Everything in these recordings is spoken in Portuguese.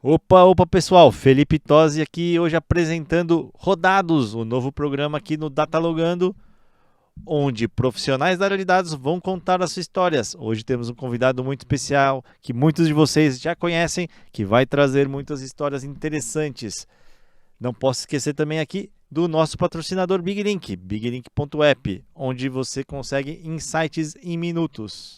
Opa, opa pessoal, Felipe Tosi aqui hoje apresentando Rodados, o novo programa aqui no Datalogando, onde profissionais da área de dados vão contar as suas histórias. Hoje temos um convidado muito especial que muitos de vocês já conhecem, que vai trazer muitas histórias interessantes. Não posso esquecer também aqui do nosso patrocinador BigLink, biglink.app, onde você consegue insights em minutos.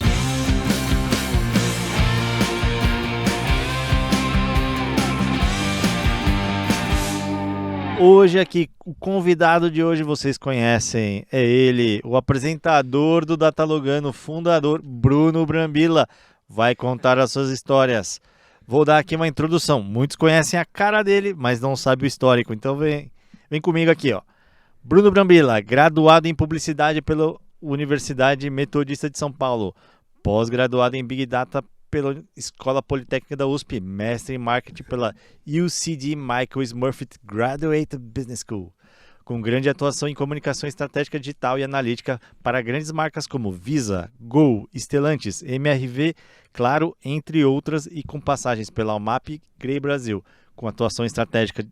Hoje aqui, o convidado de hoje vocês conhecem, é ele, o apresentador do Datalogando, fundador Bruno Brambilla, vai contar as suas histórias. Vou dar aqui uma introdução, muitos conhecem a cara dele, mas não sabem o histórico, então vem comigo aqui, ó. Bruno Brambilla, graduado em Publicidade pela Universidade Metodista de São Paulo, pós-graduado em Big Data pela Escola Politécnica da USP, mestre em Marketing pela UCD Michael Smurfit Graduate Business School, com grande atuação em comunicação estratégica digital e analítica para grandes marcas como Visa, Gol, Stellantis, MRV, Claro, entre outras, e com passagens pela Almap, Grey Brasil, com atuação estratégica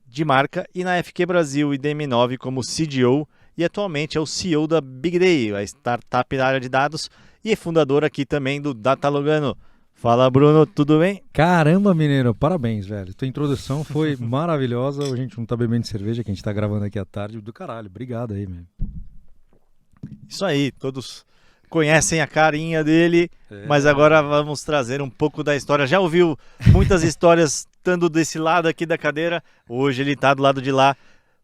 de marca, e na FQ Brasil e DM9 como CDO, e atualmente é o CEO da Big Day, a startup na área de dados, e é fundador aqui também do Datalogando. Fala, Bruno, tudo bem? Caramba, mineiro, parabéns, velho. Tua introdução foi maravilhosa. Hoje a gente não tá bebendo cerveja, que a gente tá gravando aqui à tarde. Do caralho, obrigado aí, meu. Isso aí, todos conhecem a carinha dele, mas agora vamos trazer um pouco da história. Já ouviu muitas histórias estando desse lado aqui da cadeira? Hoje ele tá do lado de lá,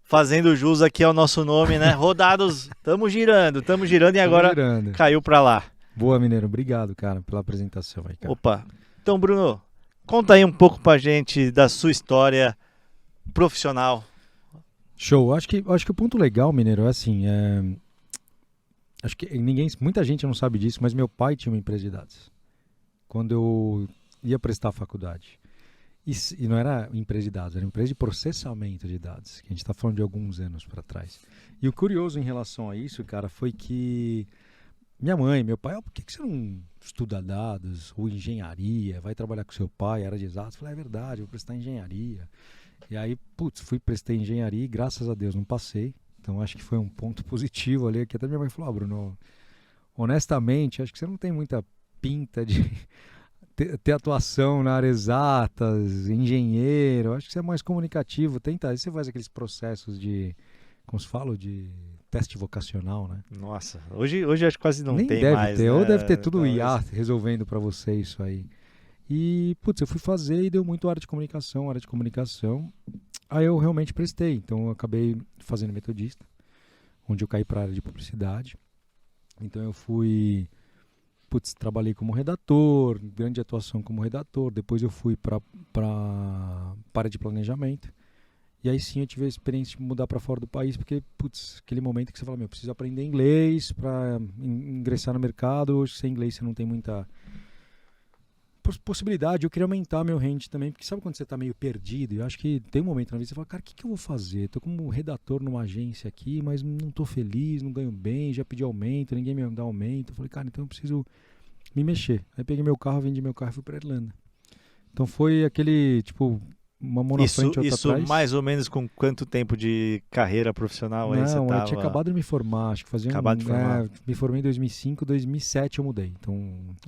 fazendo jus aqui ao nosso nome, né? Rodados, estamos girando e agora caiu para lá. Boa, mineiro, obrigado, cara, pela apresentação aí, cara. Opa, então, Bruno, conta aí um pouco pra gente da sua história profissional. Show, acho que o ponto legal, mineiro, é assim, acho que muita gente não sabe disso, mas meu pai tinha uma empresa de dados quando eu ia prestar a faculdade. E não era empresa de dados, era empresa de processamento de dados, que a gente está falando de alguns anos para trás. E o curioso em relação a isso, cara, foi que minha mãe, meu pai, por que você não estuda dados ou engenharia, vai trabalhar com seu pai, era de exatos? Eu falei, é verdade, eu vou prestar engenharia. E aí, prestei engenharia e graças a Deus não passei. Então acho que foi um ponto positivo ali, que até minha mãe falou, Bruno, honestamente, acho que você não tem muita pinta de ter atuação na área exatas, engenheiro, acho que você é mais comunicativo, tenta, aí você faz aqueles processos de, como se fala, de teste vocacional, né? Nossa, hoje acho que quase não Nem tem deve mais, ter, né? ou deve ter tudo Talvez. IA resolvendo para você isso aí. E, eu fui fazer e deu muito área de comunicação. Aí eu realmente prestei, então eu acabei fazendo metodista, onde eu caí para a área de publicidade. Então eu fui, trabalhei como redator, grande atuação como redator, depois eu fui para a área de planejamento. E aí sim eu tive a experiência de mudar para fora do país, porque, aquele momento que você fala, preciso aprender inglês para ingressar no mercado. Hoje, sem inglês, você não tem muita possibilidade. Eu queria aumentar meu range também, porque sabe quando você está meio perdido? Eu acho que tem um momento na vida que você fala, cara, o que eu vou fazer? Estou como redator numa agência aqui, mas não estou feliz, não ganho bem, já pedi aumento, ninguém me dá aumento. Eu falei, cara, então eu preciso me mexer. Aí peguei meu carro, vendi meu carro e fui para Irlanda. Então foi aquele, uma mão na frente e outra Isso atrás. mais ou menos com quanto tempo de carreira profissional aí você tava? Não, eu tinha acabado de me formar, acho que fazia me formei em 2005, 2007 eu mudei. Então,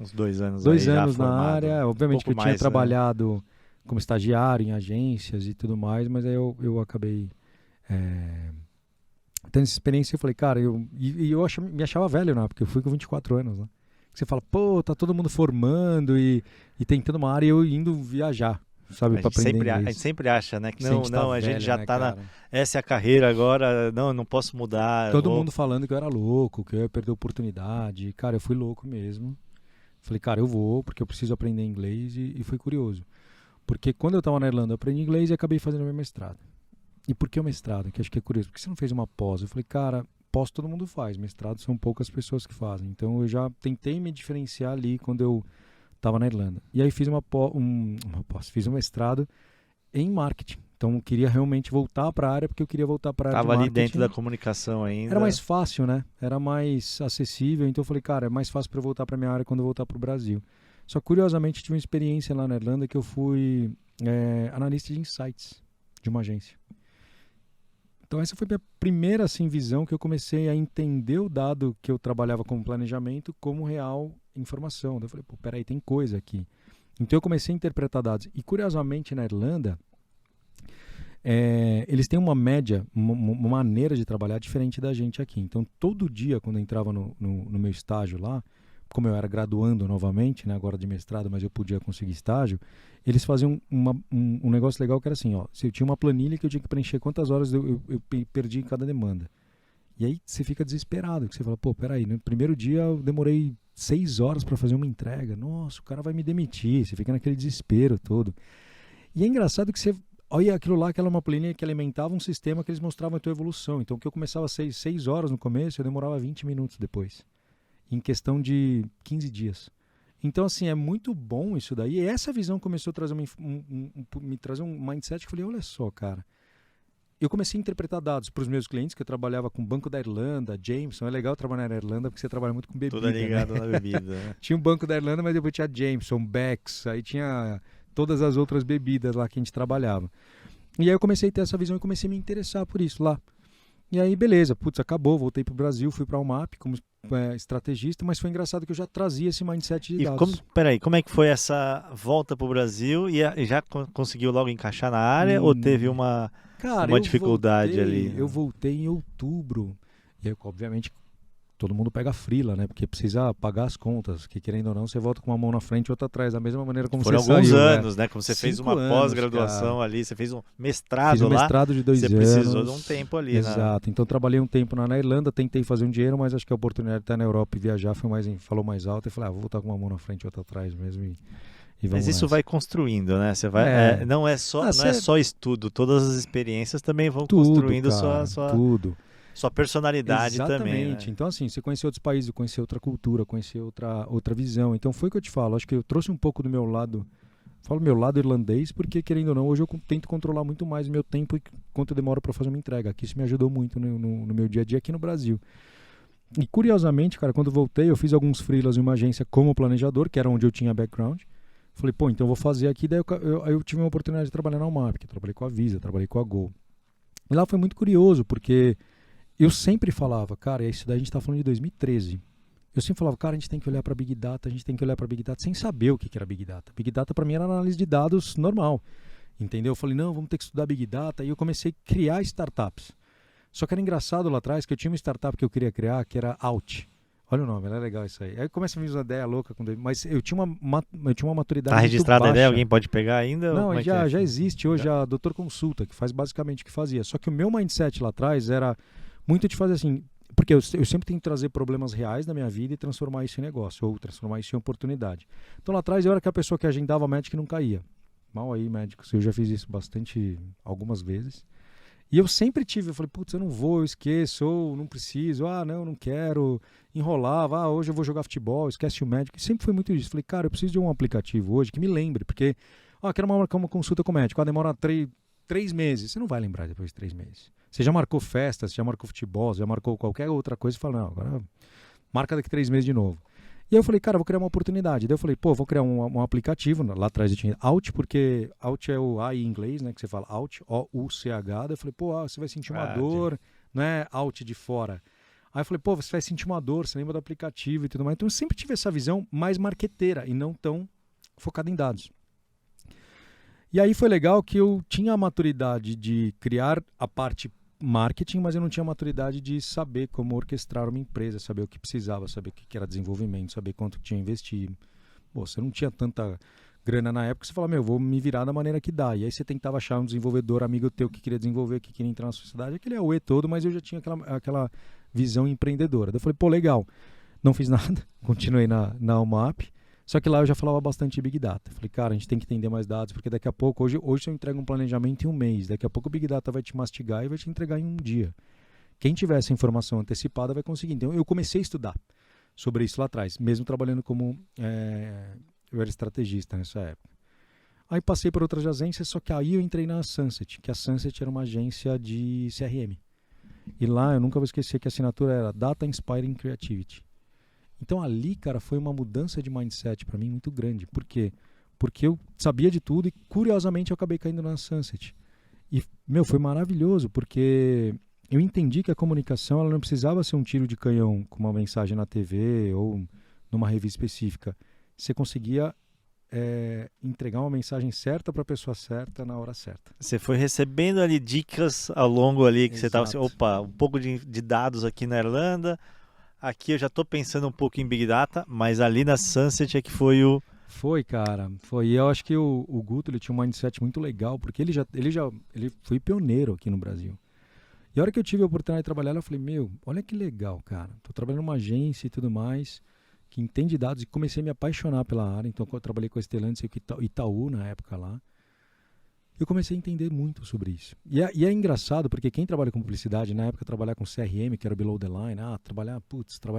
uns 2 anos dois aí anos já na formado. área, obviamente que eu tinha mais, trabalhado como estagiário em agências e tudo mais, mas aí eu acabei tendo essa experiência. Eu falei, cara, eu me achava velho, né? Porque eu fui com 24 anos, né? Você fala, tá todo mundo formando e tentando uma área e eu indo viajar, sabe, para aprender inglês. A gente sempre acha, né, que a gente velho, já né, tá essa é a carreira agora, eu não posso mudar. Todo mundo falando que eu era louco, que eu ia perder oportunidade. Cara, eu fui louco mesmo. Falei, cara, eu vou porque eu preciso aprender inglês e fui curioso. Porque quando eu estava na Irlanda, eu aprendi inglês e acabei fazendo meu mestrado. E por que o mestrado? Que acho que é curioso. Por que você não fez uma pós? Eu falei, cara, pós todo mundo faz, mestrado são poucas pessoas que fazem. Então eu já tentei me diferenciar ali quando eu estava na Irlanda. E aí fiz fiz um mestrado em marketing. Então eu queria realmente voltar para a área, porque eu queria voltar para a área de marketing. Tava ali dentro da comunicação ainda. Era mais fácil, né? Era mais acessível. Então eu falei, cara, é mais fácil para eu voltar para minha área quando eu voltar para o Brasil. Só que, curiosamente, tive uma experiência lá na Irlanda que eu fui analista de insights de uma agência. Então essa foi a minha primeira assim, visão que eu comecei a entender o dado que eu trabalhava como planejamento como real informação. Daí eu falei, pô, peraí, tem coisa aqui. Então eu comecei a interpretar dados. E curiosamente na Irlanda, eles têm uma média, uma maneira de trabalhar diferente da gente aqui. Então todo dia quando eu entrava no meu estágio lá, como eu era graduando novamente, né, agora de mestrado, mas eu podia conseguir estágio, eles faziam um negócio legal que era assim, ó, se eu tinha uma planilha que eu tinha que preencher quantas horas eu perdi em cada demanda. E aí você fica desesperado, que você fala, pô, peraí, no primeiro dia eu demorei 6 horas para fazer uma entrega, nossa, o cara vai me demitir, você fica naquele desespero todo. E é engraçado que você olha aquilo lá, que era uma planilha que alimentava um sistema que eles mostravam a tua evolução. Então, o que eu começava 6 horas no começo, eu demorava 20 minutos depois, em questão de 15 dias. Então, assim, é muito bom isso daí. E essa visão começou a trazer me trazer um mindset que eu falei, olha só, cara. Eu comecei a interpretar dados para os meus clientes, que eu trabalhava com o Banco da Irlanda, Jameson. É legal trabalhar na Irlanda porque você trabalha muito com bebida. Tudo ligado, né? Na bebida. Né? Tinha o Banco da Irlanda, mas depois tinha Jameson, Beck's, aí tinha todas as outras bebidas lá que a gente trabalhava. E aí eu comecei a ter essa visão e comecei a me interessar por isso lá. E aí, beleza, putz, acabou, voltei pro Brasil, fui para a UMAP como estrategista, mas foi engraçado que eu já trazia esse mindset de dados. Peraí, como é que foi essa volta pro Brasil e já conseguiu logo encaixar na área ou teve uma dificuldade ali? Eu voltei em outubro, e aí, obviamente, todo mundo pega frila, né? Porque precisa pagar as contas, que querendo ou não, você volta com uma mão na frente e outra atrás, da mesma maneira como Foram você saiu. Foram alguns anos, né? Como você 5 fez uma anos, pós-graduação cara. ali, você fez um mestrado Fiz um lá. mestrado de 2 anos. Você precisou de um tempo ali, Exato. Então trabalhei um tempo na Irlanda, tentei fazer um dinheiro, mas acho que a oportunidade de estar na Europa e viajar falou mais alto e falei, vou voltar com uma mão na frente e outra atrás mesmo e vamos Mas isso nessa. vai construindo, né? Você vai, não é só estudo, todas as experiências também vão construindo cara, sua personalidade. Exatamente. Também. Né? Então, assim, você conhecer outros países, conhecer outra cultura, conhecer outra visão. Então, foi o que eu te falo. Acho que eu trouxe um pouco do meu lado, falo meu lado irlandês, porque, querendo ou não, hoje eu tento controlar muito mais o meu tempo e quanto eu demoro para fazer uma entrega. Aqui isso me ajudou muito no meu dia a dia aqui no Brasil. E, curiosamente, cara, quando eu voltei, eu fiz alguns freelas em uma agência como planejador, que era onde eu tinha background. Falei, pô, então eu vou fazer aqui. Daí eu tive uma oportunidade de trabalhar na UMAP, que eu trabalhei com a Visa, trabalhei com a Gol. E lá foi muito curioso, porque eu sempre falava, cara, isso daí a gente está falando de 2013. Eu sempre falava, cara, a gente tem que olhar para Big Data, sem saber o que era Big Data. Big Data para mim era análise de dados normal, entendeu? Eu falei, não, vamos ter que estudar Big Data. E eu comecei a criar startups. Só que era engraçado lá atrás que eu tinha uma startup que eu queria criar, que era Out. Olha o nome, era legal isso aí. Aí começa a me usar uma ideia louca, mas eu tinha uma maturidade. Tá registrada a baixa. ideia? Alguém pode pegar ainda? Não, já existe hoje a Doutor Consulta, que faz basicamente o que fazia. Só que o meu mindset lá atrás era muito de fazer assim, porque eu sempre tenho que trazer problemas reais da minha vida e transformar isso em negócio, ou transformar isso em oportunidade. Então lá atrás eu era aquela pessoa que agendava médico e não caía. Mal aí, médicos, eu já fiz isso algumas vezes. E eu sempre eu falei, putz, eu não vou, eu esqueço, ou não preciso, não quero, enrolava, hoje eu vou jogar futebol, esquece o médico. E sempre foi muito isso. Falei, cara, eu preciso de um aplicativo hoje que me lembre, porque, quero marcar uma consulta com o médico, demora 3 meses. Você não vai lembrar depois de 3 meses. Você já marcou festa, você já marcou futebol, você já marcou qualquer outra coisa, e fala, não, agora marca daqui 3 meses de novo. E aí eu falei, cara, vou criar uma oportunidade. Daí eu falei, vou criar um aplicativo. Lá atrás eu tinha Out, porque Out é o A em inglês, né? Que você fala Out, O-U-C-H. Daí eu falei, você vai sentir uma dor, não é Out de fora. Aí eu falei, você vai sentir uma dor, você lembra do aplicativo e tudo mais. Então eu sempre tive essa visão mais marqueteira e não tão focada em dados. E aí foi legal que eu tinha a maturidade de criar a parte marketing, mas eu não tinha maturidade de saber como orquestrar uma empresa, saber o que precisava, saber o que era desenvolvimento, saber quanto tinha investido. Você não tinha tanta grana na época, você falava, vou me virar da maneira que dá. E aí você tentava achar um desenvolvedor amigo teu que queria desenvolver, que queria entrar na sociedade, aquele auê todo, mas eu já tinha aquela visão empreendedora. Daí eu falei, legal. Não fiz nada, continuei na UMAP. Só que lá eu já falava bastante de Big Data. Falei, cara, a gente tem que entender mais dados, porque daqui a pouco, hoje eu entrego um planejamento em 1 mês, daqui a pouco o Big Data vai te mastigar e vai te entregar em 1 dia. Quem tiver essa informação antecipada vai conseguir. Então eu comecei a estudar sobre isso lá atrás, mesmo trabalhando como eu era estrategista nessa época. Aí passei por outras agências, só que aí eu entrei na Sunset, que a Sunset era uma agência de CRM. E lá eu nunca vou esquecer que a assinatura era Data Inspiring Creativity. Então ali, cara, foi uma mudança de mindset para mim muito grande. Por quê? porque eu sabia de tudo e, curiosamente, eu acabei caindo na Sunset. E, foi maravilhoso, porque eu entendi que a comunicação ela não precisava ser um tiro de canhão com uma mensagem na TV ou numa revista específica. Você conseguia entregar uma mensagem certa para a pessoa certa na hora certa. Você foi recebendo ali dicas ao longo ali que você estava assim, Exato. opa, um pouco de dados aqui na Irlanda, aqui eu já estou pensando um pouco em Big Data, mas ali na Sunset é que foi o... Foi, cara, foi. E eu acho que o Guto ele tinha um mindset muito legal, porque ele foi pioneiro aqui no Brasil. E a hora que eu tive a oportunidade de trabalhar, eu falei, olha que legal, cara. Tô trabalhando numa agência e tudo mais, que entende dados, e comecei a me apaixonar pela área. Então, quando eu trabalhei com a Stellantis e com Itaú na época lá, eu comecei a entender muito sobre isso. E é engraçado, porque quem trabalha com publicidade, na época, trabalhar com CRM, que era below the line, trabalhar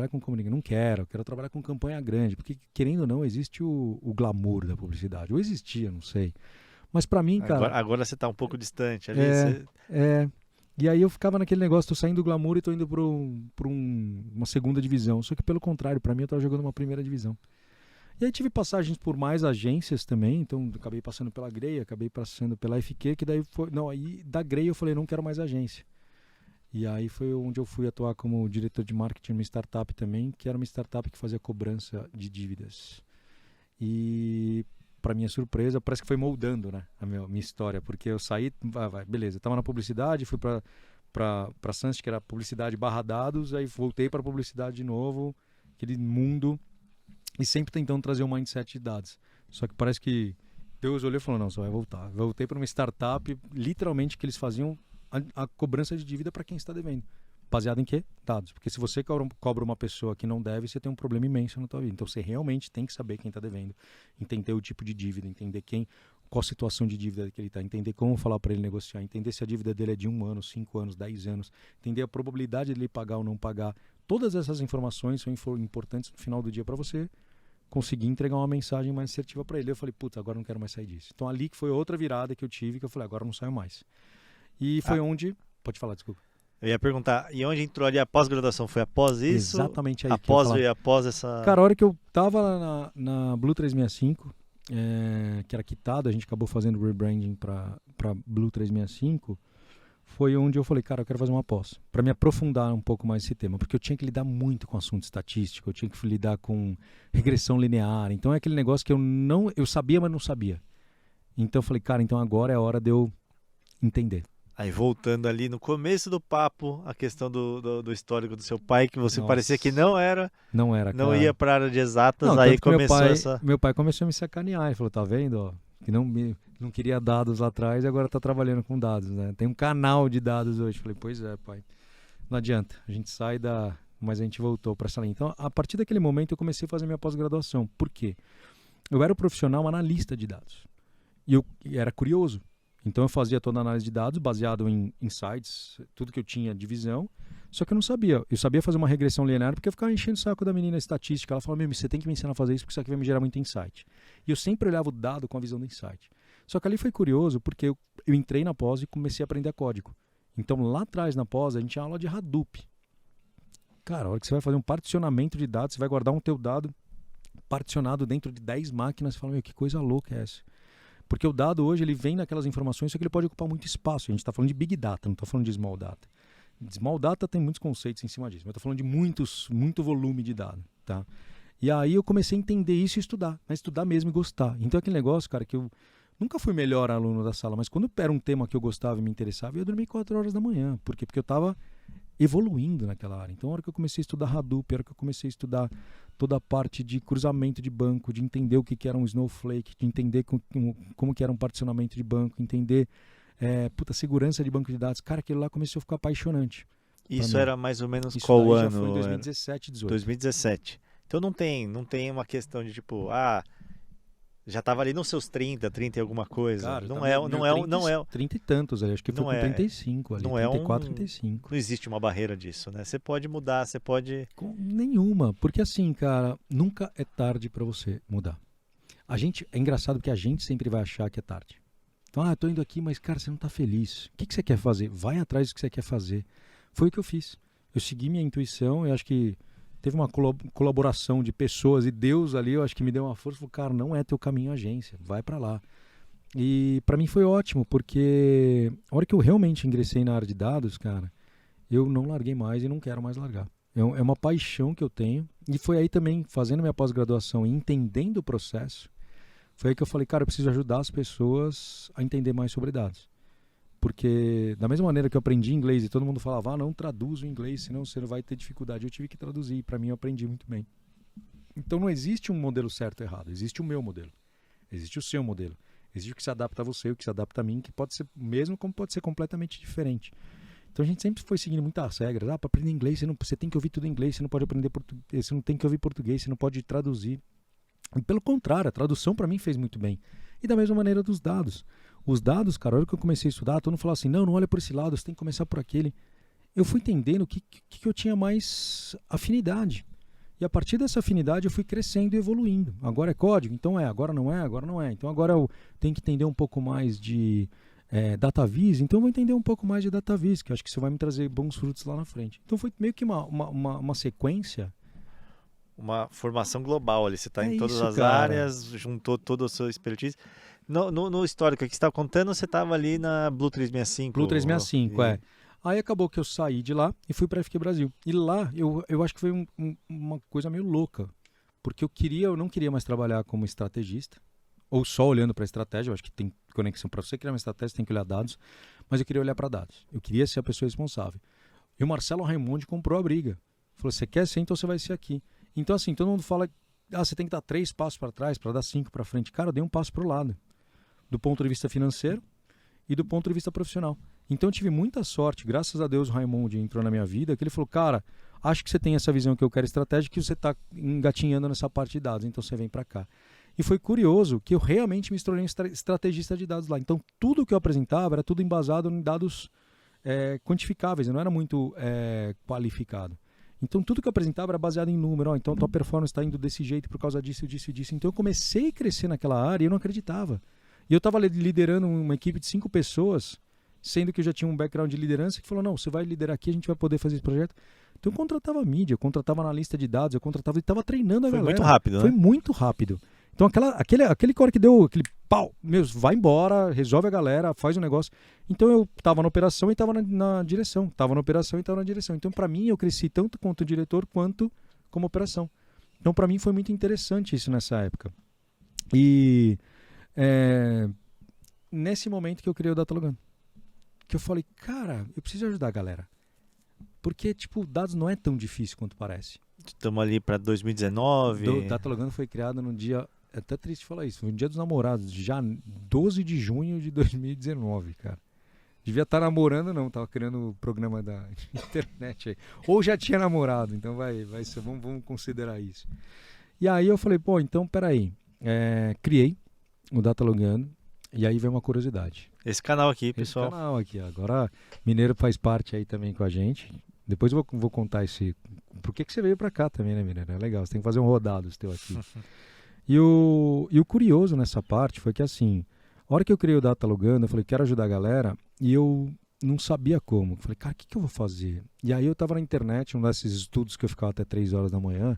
com comunicação, não quero trabalhar com campanha grande, porque, querendo ou não, existe o glamour da publicidade. Ou existia, não sei. Mas pra mim, cara... Agora você tá um pouco distante ali. E aí eu ficava naquele negócio, tô saindo do glamour e tô indo pra uma segunda divisão. Só que pelo contrário, pra mim eu tava jogando uma primeira divisão. E aí tive passagens por mais agências também, então acabei passando pela Grey, acabei passando pela FQ, que daí foi... Não, aí da Grey eu falei, não quero mais agência. E aí foi onde eu fui atuar como diretor de marketing numa startup também, que era uma startup que fazia cobrança de dívidas. E... para minha surpresa, parece que foi moldando, né, a minha história, porque eu saí, beleza, estava na publicidade, fui para Sunset, que era publicidade barra dados, aí voltei para publicidade de novo, aquele mundo, e sempre tentando trazer um mindset de dados. Só que parece que Deus olhou e falou, não, você vai voltar. Voltei para uma startup, literalmente, que eles faziam a cobrança de dívida para quem está devendo. Baseado em quê? Dados. Porque se você cobra uma pessoa que não deve, você tem um problema imenso na tua vida. Então você realmente tem que saber quem está devendo, entender o tipo de dívida, entender qual a situação de dívida que ele está, entender como falar para ele negociar, entender se a dívida dele é de 1 ano, 5 anos, 10 anos, entender a probabilidade de ele pagar ou não pagar. Todas essas informações são importantes no final do dia para você conseguir entregar uma mensagem mais assertiva para ele. Eu falei, agora não quero mais sair disso. Então ali que foi outra virada que eu tive, que eu falei, agora não saio mais. E foi onde... Pode falar, desculpa. Eu ia perguntar, e onde entrou ali a pós-graduação? Foi após isso? Exatamente aí. Após essa... Cara, a hora que eu tava na Blue 365, que era quitado, a gente acabou fazendo rebranding para Blue 365, foi onde eu falei, cara, eu quero fazer uma pós, para me aprofundar um pouco mais esse tema, porque eu tinha que lidar muito com assunto estatístico, eu tinha que lidar com regressão linear, então é aquele negócio que eu sabia, mas não sabia. Então eu falei, cara, então agora é a hora de eu entender. Aí voltando ali no começo do papo, a questão do histórico do seu pai, que você parecia que não cara. ia para a área de exatas, não, aí começou meu pai começou a me sacanear, ele falou, tá vendo, ó, que não queria dados lá atrás e agora tá trabalhando com dados, né? Tem um canal de dados hoje. Falei, pois é, pai, não adianta, a gente sai mas a gente voltou para essa linha. Então, a partir daquele momento eu comecei a fazer minha pós-graduação. Por quê? Eu era um profissional analista de dados e eu era curioso. Então eu fazia toda a análise de dados baseado em insights, tudo que eu tinha de visão, só que eu não sabia. Eu sabia fazer uma regressão linear porque eu ficava enchendo o saco da menina estatística. Ela falava, você tem que me ensinar a fazer isso porque isso aqui vai me gerar muito insight. E eu sempre olhava o dado com a visão do insight. Só que ali foi curioso porque eu entrei na pós e comecei a aprender código. Então lá atrás na pós a gente tinha aula de Hadoop. Cara, a hora que você vai fazer um particionamento de dados, você vai guardar um teu dado particionado dentro de 10 máquinas, você fala, que coisa louca é essa? Porque o dado hoje ele vem naquelas informações, só que ele pode ocupar muito espaço. A gente está falando de Big Data, não está falando de Small Data. Small Data tem muitos conceitos em cima disso, mas eu estou falando de muito volume de dado. Tá? E aí eu comecei a entender isso e estudar, mas estudar mesmo e gostar. Então é aquele negócio, cara, que eu nunca fui melhor aluno da sala, mas quando era um tema que eu gostava e me interessava, eu ia dormir 4 horas da manhã. Por quê? Porque eu estava evoluindo naquela área. Então a hora que eu comecei a estudar Hadoop, a hora que eu comecei a estudar toda a parte de cruzamento de banco, de entender o que era um Snowflake, de entender como que era um particionamento de banco, entender segurança de banco de dados. Cara, aquilo lá começou a ficar apaixonante. Isso era mais ou menos qual ano? Já foi em 2017, 2018. 2017. Então não tem uma questão de tipo, já estava ali nos seus 30 e alguma coisa. Cara, não é 30 e tantos ali, acho que foi com 35 ali, 34, 35. Não existe uma barreira disso, né? Você pode mudar, você pode... Nenhuma, porque assim, cara, nunca é tarde para você mudar. É engraçado porque a gente sempre vai achar que é tarde. Então, eu tô indo aqui, mas cara, você não tá feliz. O que você quer fazer? Vai atrás do que você quer fazer. Foi o que eu fiz. Eu segui minha intuição, eu acho que teve uma colaboração de pessoas e Deus ali, eu acho que me deu uma força, falou, cara, não é teu caminho a agência, vai para lá. E para mim foi ótimo, porque a hora que eu realmente ingressei na área de dados, cara, eu não larguei mais e não quero mais largar. É uma paixão que eu tenho. E foi aí também, fazendo minha pós-graduação e entendendo o processo, foi aí que eu falei, cara, eu preciso ajudar as pessoas a entender mais sobre dados. Porque da mesma maneira que eu aprendi inglês e todo mundo falava, não traduz o inglês, senão você não vai ter dificuldade. Eu tive que traduzir e para mim eu aprendi muito bem. Então não existe um modelo certo ou errado, existe o meu modelo, existe o seu modelo. Existe o que se adapta a você, o que se adapta a mim, que pode ser o mesmo, como pode ser completamente diferente. Então a gente sempre foi seguindo muitas regras. Para aprender inglês, você tem que ouvir tudo em inglês, você não pode aprender português, você não tem que ouvir português, você não pode traduzir. E pelo contrário, a tradução para mim fez muito bem. E da mesma maneira dos dados. Os dados, cara, a hora que eu comecei a estudar, todo mundo falava assim, não olha por esse lado, você tem que começar por aquele. Eu fui entendendo o que eu tinha mais afinidade. E a partir dessa afinidade eu fui crescendo e evoluindo. Agora é código, então agora não é. Então agora eu tenho que entender um pouco mais de DataVis, então eu vou entender um pouco mais de DataVis, que eu acho que isso vai me trazer bons frutos lá na frente. Então foi meio que uma sequência. Uma formação global ali, você está em todas isso, as cara. áreas, juntou toda a sua expertise. No histórico que você estava contando, você estava ali na Blue 365. Blue 365, Aí acabou que eu saí de lá e fui para a FQ Brasil. E lá eu acho que foi uma coisa meio louca, porque eu não queria mais trabalhar como estrategista, ou só olhando para a estratégia. Eu acho que tem conexão. Para você criar uma estratégia, você tem que olhar dados, mas eu queria olhar para dados. Eu queria ser a pessoa responsável. E o Marcelo Raimondi comprou a briga. Falou, você quer ser, então você vai ser aqui. Então assim, todo mundo fala, você tem que dar 3 passos para trás para dar 5 para frente. Cara, eu dei um passo para o lado, do ponto de vista financeiro e do ponto de vista profissional. Então eu tive muita sorte, graças a Deus o Raimondi entrou na minha vida, que ele falou, cara, acho que você tem essa visão que eu quero estratégica, que você está engatinhando nessa parte de dados, então você vem para cá. E foi curioso que eu realmente me tornei um estrategista de dados lá. Então tudo que eu apresentava era tudo embasado em dados quantificáveis, eu não era muito qualificado. Então tudo que eu apresentava era baseado em número. Então a tua performance está indo desse jeito por causa disso, disso e disso. Então eu comecei a crescer naquela área e eu não acreditava. E eu estava liderando uma equipe de 5 pessoas, sendo que eu já tinha um background de liderança, que falou, não, você vai liderar aqui, a gente vai poder fazer esse projeto. Então eu contratava mídia, eu contratava analista de dados, eu contratava e estava treinando a galera. Foi muito rápido, né? Foi muito rápido. Então aquele cara que deu aquele pau, vai embora, resolve a galera, faz o negócio. Então eu estava na operação e estava na direção. Estava na operação e estava na direção. Então para mim eu cresci tanto quanto diretor quanto como operação. Então para mim foi muito interessante isso nessa época. E nesse momento que eu criei o Datalogan, que eu falei, cara, eu preciso ajudar a galera. Porque, dados não é tão difícil quanto parece. Estamos ali para 2019. O Datalogan foi criado no dia, é até triste falar isso, foi no dia dos namorados, já 12 de junho de 2019, cara. Devia estar namorando, não, tava criando o programa da internet aí. Ou já tinha namorado, então vai ser, vamos considerar isso. E aí eu falei, então peraí, criei o Datalogan, e aí vem uma curiosidade. Esse canal aqui, pessoal. Esse canal aqui, agora Mineiro faz parte aí também com a gente. Depois eu vou contar por que você veio pra cá também, né, Mineiro? É legal, você tem que fazer um rodado teu aqui. E o curioso nessa parte foi que assim, a hora que eu criei o Datalogan, eu falei, quero ajudar a galera, e eu não sabia como. Eu falei, cara, o que eu vou fazer? E aí eu tava na internet, um desses estudos que eu ficava até 3 horas da manhã.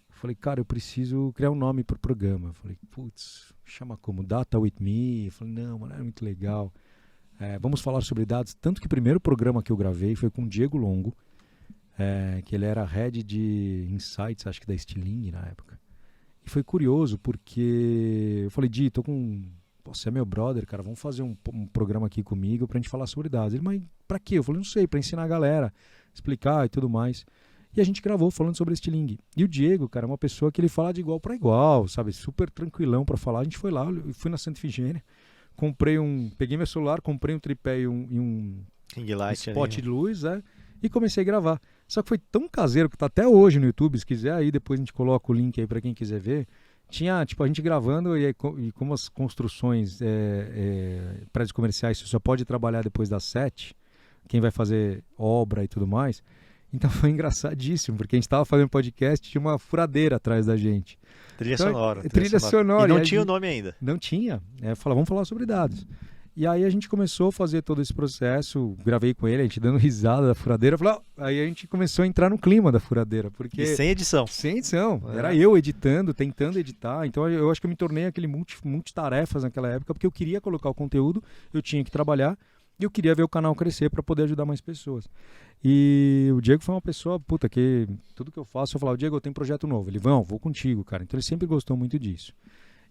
Falei, cara, eu preciso criar um nome pro programa. Eu falei, putz, chama como? Data with Me? Eu falei, não, mano, é muito legal. Vamos falar sobre dados. Tanto que o primeiro programa que eu gravei foi com o Diego Longo, que ele era head de Insights, acho que da Stiling na época. E foi curioso, porque eu falei, Di, você é meu brother, cara, vamos fazer um programa aqui comigo pra gente falar sobre dados. Ele, mas pra quê? Eu falei, não sei, pra ensinar a galera, explicar e tudo mais. E a gente gravou falando sobre Stiling. E o Diego, cara, é uma pessoa que ele fala de igual para igual, sabe? Super tranquilão para falar. A gente foi lá, eu fui na Santa Efigênia, peguei meu celular, comprei um tripé e um spot de luz, e comecei a gravar. Só que foi tão caseiro que tá até hoje no YouTube, se quiser aí, depois a gente coloca o link aí para quem quiser ver. Tinha, a gente gravando e como as construções, prédios comerciais, você só pode trabalhar depois das 7, quem vai fazer obra e tudo mais. Então foi engraçadíssimo, porque a gente estava fazendo podcast e tinha uma furadeira atrás da gente. Trilha sonora. Trilha sonora. E não tinha o nome ainda. Não tinha. Vamos falar sobre dados. E aí a gente começou a fazer todo esse processo, gravei com ele, a gente dando risada da furadeira, aí a gente começou a entrar no clima da furadeira, porque... E sem edição. Sem edição, era eu editando, tentando editar, então eu acho que eu me tornei aquele multitarefas naquela época, porque eu queria colocar o conteúdo, eu tinha que trabalhar, e eu queria ver o canal crescer para poder ajudar mais pessoas. E o Diego foi uma pessoa, que tudo que eu faço, eu falava, Diego, eu tenho um projeto novo, ele, vou contigo, cara, então ele sempre gostou muito disso.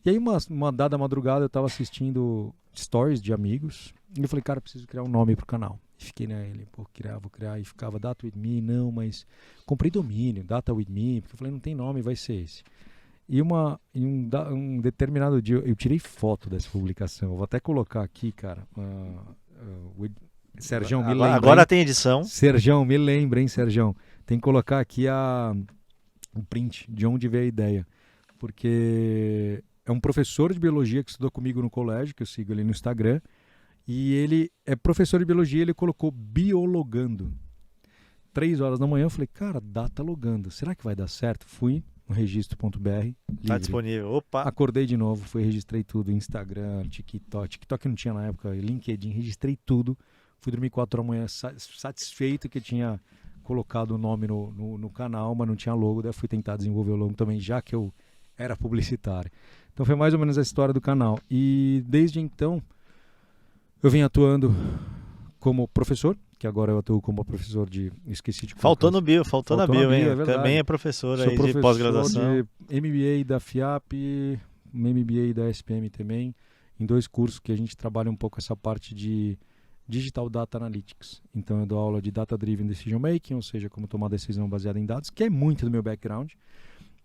E aí, uma dada madrugada, eu tava assistindo stories de amigos. E eu falei, cara, preciso criar um nome pro canal. E fiquei nele, vou criar. E ficava Data With Me, não, mas comprei domínio, Data With Me. Porque eu falei, não tem nome, vai ser esse. E um determinado dia, eu tirei foto dessa publicação. Eu vou até colocar aqui, cara. Sergião, me lembra. Agora tem edição. Sergião, me lembra, hein, Sergião. Tem que colocar aqui o print de onde veio a ideia. Porque... é um professor de biologia que estudou comigo no colégio, que eu sigo ele no Instagram. E ele é professor de biologia, ele colocou biologando. 3 horas da manhã eu falei, cara, datalogando. Será que vai dar certo? Fui no registro.br. Tá disponível. Opa! Acordei de novo, registrei tudo. Instagram, TikTok. TikTok não tinha na época, LinkedIn, registrei tudo. Fui dormir 4 horas da manhã satisfeito que tinha colocado o nome no canal, mas não tinha logo. Daí fui tentar desenvolver o logo também, já que eu era publicitário. Então foi mais ou menos a história do canal. E desde então eu vim atuando como professor, que agora eu atuo como professor de... Esqueci de colocar. Faltou na bio, hein? É também é professor Sou aí professor de pós-graduação. de MBA da FIAP, MBA da SPM também, em 2 cursos que a gente trabalha um pouco essa parte de Digital Data Analytics. Então eu dou aula de Data Driven Decision Making, ou seja, como tomar decisão baseada em dados, que é muito do meu background.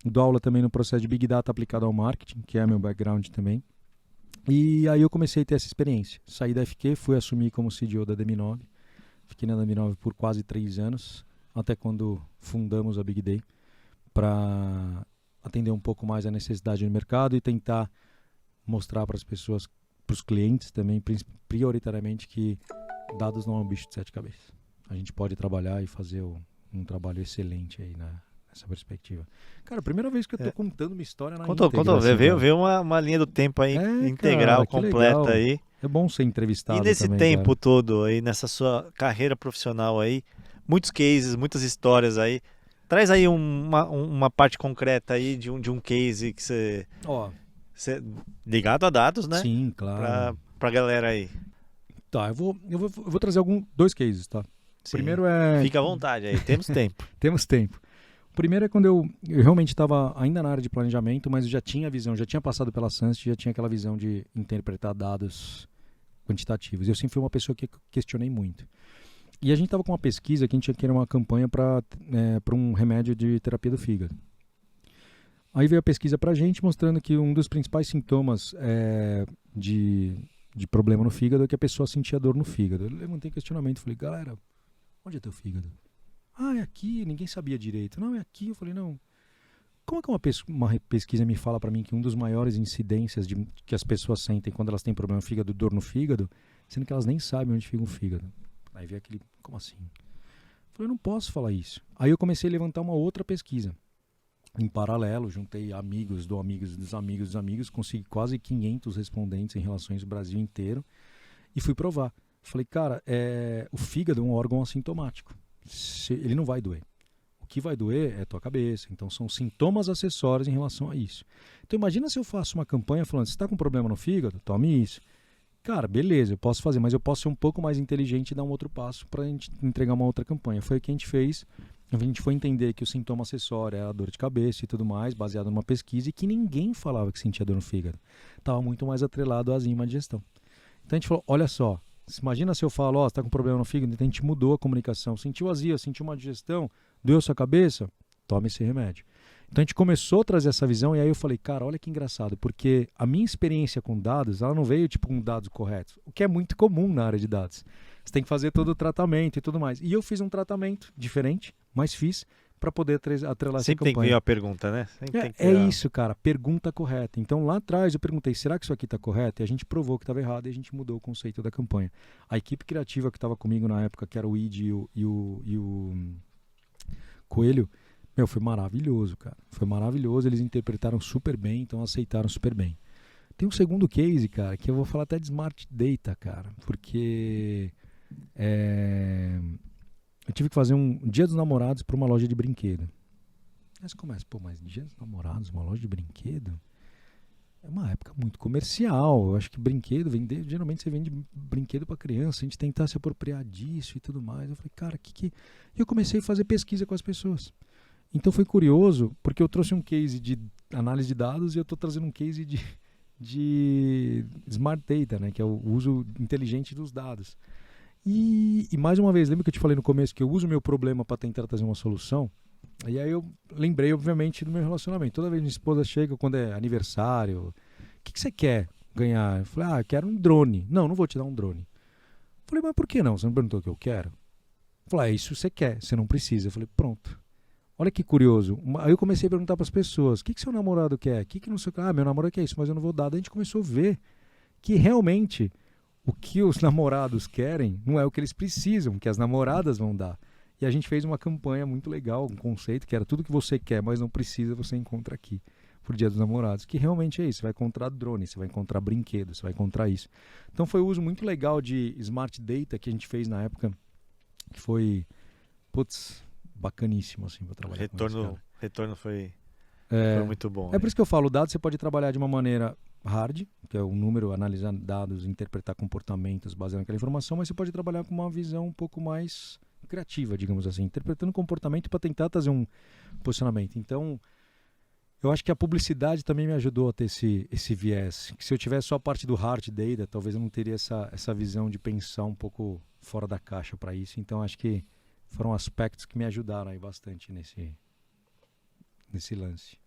Dou aula também no processo de Big Data aplicado ao marketing, que é meu background também. E aí eu comecei a ter essa experiência. Saí da FQ, fui assumir como CDO da DM9. Fiquei na DM9 por quase 3 anos, até quando fundamos a Big Day, para atender um pouco mais a necessidade do mercado e tentar mostrar para as pessoas, para os clientes também, prioritariamente, que dados não é um bicho de 7 cabeças. A gente pode trabalhar e fazer um trabalho excelente aí nessa perspectiva. Cara, a primeira vez que eu tô contando uma história na íntegra. Veio uma linha do tempo aí integral, cara, completa legal. Aí. É bom ser entrevistado. E nesse também, tempo cara. todo aí, nessa sua carreira profissional aí, muitos cases, muitas histórias aí. Traz aí uma parte concreta aí de um case que você... ligado a dados, né? Sim, claro. Pra galera aí. Tá, eu vou trazer 2 cases, tá? Sim. Primeiro é... Fica à vontade aí, temos tempo. Temos tempo. O primeiro é quando eu realmente estava ainda na área de planejamento, mas eu já tinha a visão, já tinha passado pela Sunst, já tinha aquela visão de interpretar dados quantitativos. Eu sempre fui uma pessoa que questionei muito. E a gente estava com uma pesquisa que a gente tinha que ir uma campanha para um remédio de terapia do fígado. Aí veio a pesquisa para a gente mostrando que um dos principais sintomas de problema no fígado é que a pessoa sentia dor no fígado. Eu levantei questionamento, falei, galera, onde é teu fígado? Ah, é aqui, ninguém sabia direito. Não, é aqui. Eu falei, não. Como é que uma pesquisa me fala para mim que um dos maiores incidências que as pessoas sentem quando elas têm problema no fígado, dor no fígado, sendo que elas nem sabem onde fica o fígado? Aí veio aquele, como assim? Eu falei, eu não posso falar isso. Aí eu comecei a levantar uma outra pesquisa. Em paralelo, juntei amigos dos amigos, consegui quase 500 respondentes em relações do Brasil inteiro e fui provar. Falei, cara, o fígado é um órgão assintomático. Ele não vai doer. O que vai doer é a tua cabeça. Então são sintomas acessórios em relação a isso. Então imagina se eu faço uma campanha falando, você está com problema no fígado? Tome isso. Cara, beleza, eu posso fazer, mas eu posso ser um pouco mais inteligente e dar um outro passo para a gente entregar uma outra campanha. Foi o que a gente fez. A gente foi entender que o sintoma acessório era a dor de cabeça e tudo mais, baseado numa pesquisa, e que ninguém falava que sentia dor no fígado. Estava muito mais atrelado às enzimas de digestão. Então a gente falou, olha só, imagina se eu falo, você está com problema no fígado, então a gente mudou a comunicação. Sentiu azia, sentiu uma digestão, doeu sua cabeça? Tome esse remédio. Então a gente começou a trazer essa visão e aí eu falei, cara, olha que engraçado, porque a minha experiência com dados, ela não veio tipo com dados corretos, o que é muito comum na área de dados. Você tem que fazer todo o tratamento e tudo mais. E eu fiz um tratamento diferente, mas fiz para poder atrelar essa campanha. Sempre tem que vir a pergunta, né? Isso, cara, pergunta correta. Então lá atrás eu perguntei, será que isso aqui está correto? E a gente provou que estava errado e a gente mudou o conceito da campanha. A equipe criativa que estava comigo na época, que era o Id e o Coelho, foi maravilhoso, cara. Foi maravilhoso, eles interpretaram super bem, então aceitaram super bem. Tem um segundo case, cara, que eu vou falar até de Smart Data, cara, porque eu tive que fazer um Dia dos Namorados para uma loja de brinquedo. Aí você começa, mas Dia dos Namorados, uma loja de brinquedo? É uma época muito comercial. Eu acho que brinquedo, geralmente você vende brinquedo para criança, a gente tentar se apropriar disso e tudo mais. Eu falei, cara, E eu comecei a fazer pesquisa com as pessoas. Então foi curioso, porque eu trouxe um case de análise de dados e eu estou trazendo um case de Smart Data, né, que é o uso inteligente dos dados. E mais uma vez, lembra que eu te falei no começo que eu uso o meu problema para tentar trazer uma solução? E aí eu lembrei, obviamente, do meu relacionamento. Toda vez que minha esposa chega, quando é aniversário, o que você quer ganhar? Eu falei, eu quero um drone. Não vou te dar um drone. Eu falei, mas por que não? Você não perguntou o que eu quero? Eu falei, isso você quer, você não precisa. Eu falei, pronto. Olha que curioso. Aí eu comecei a perguntar para as pessoas, o que seu namorado quer? O que não sei o que? Meu namorado quer isso, mas eu não vou dar. Daí a gente começou a ver que realmente o que os namorados querem não é o que eles precisam, que as namoradas vão dar. E a gente fez uma campanha muito legal, um conceito que era tudo que você quer, mas não precisa, você encontra aqui, por Dia dos Namorados, que realmente é isso. Você vai encontrar drone, você vai encontrar brinquedo, você vai encontrar isso. Então foi um uso muito legal de Smart Data que a gente fez na época, que foi, bacaníssimo assim para trabalhar com isso, retorno foi muito bom. É por isso que eu falo, dados você pode trabalhar de uma maneira hard, que é o número, analisar dados, interpretar comportamentos baseado naquela informação, mas você pode trabalhar com uma visão um pouco mais criativa, digamos assim, interpretando comportamento para tentar trazer um posicionamento. Então, eu acho que a publicidade também me ajudou a ter esse viés. Que se eu tivesse só a parte do hard data, talvez eu não teria essa visão de pensar um pouco fora da caixa para isso. Então, acho que foram aspectos que me ajudaram aí bastante nesse lance.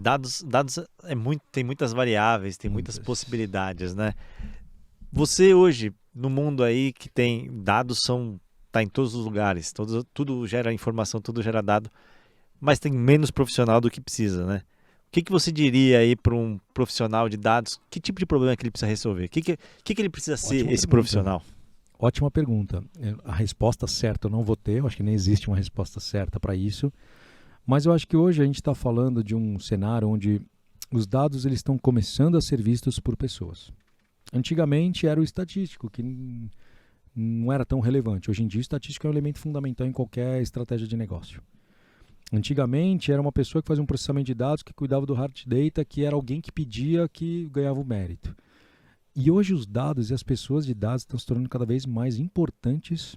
Dados tem muitas variáveis, tem muitas possibilidades, né? Você hoje, no mundo aí que tem dados, tá em todos os lugares, tudo gera informação, tudo gera dado, mas tem menos profissional do que precisa, né? O que você diria aí para um profissional de dados? Que tipo de problema que ele precisa resolver? O que ele precisa ser esse profissional? Ótima pergunta. A resposta certa eu não vou ter, eu acho que nem existe uma resposta certa para isso, mas eu acho que hoje a gente está falando de um cenário onde os dados eles estão começando a ser vistos por pessoas. Antigamente era o estatístico, que não era tão relevante. Hoje em dia o estatístico é um elemento fundamental em qualquer estratégia de negócio. Antigamente era uma pessoa que fazia um processamento de dados, que cuidava do hard data, que era alguém que pedia, que ganhava o mérito. E hoje os dados e as pessoas de dados estão se tornando cada vez mais importantes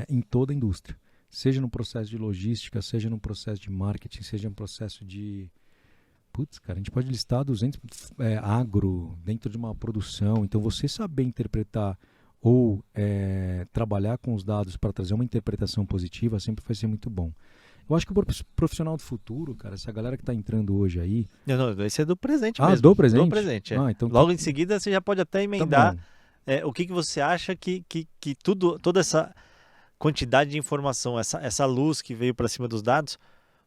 em toda a indústria. Seja no processo de logística, seja no processo de marketing, seja no processo de... a gente pode listar 200 agro dentro de uma produção. Então você saber interpretar ou trabalhar com os dados para trazer uma interpretação positiva sempre vai ser muito bom. Eu acho que o profissional do futuro, cara, essa galera que está entrando hoje aí... Não, esse é do presente mesmo. Do presente? Do presente, então logo em seguida você já pode até emendar o que você acha que toda essa quantidade de informação, essa luz que veio para cima dos dados,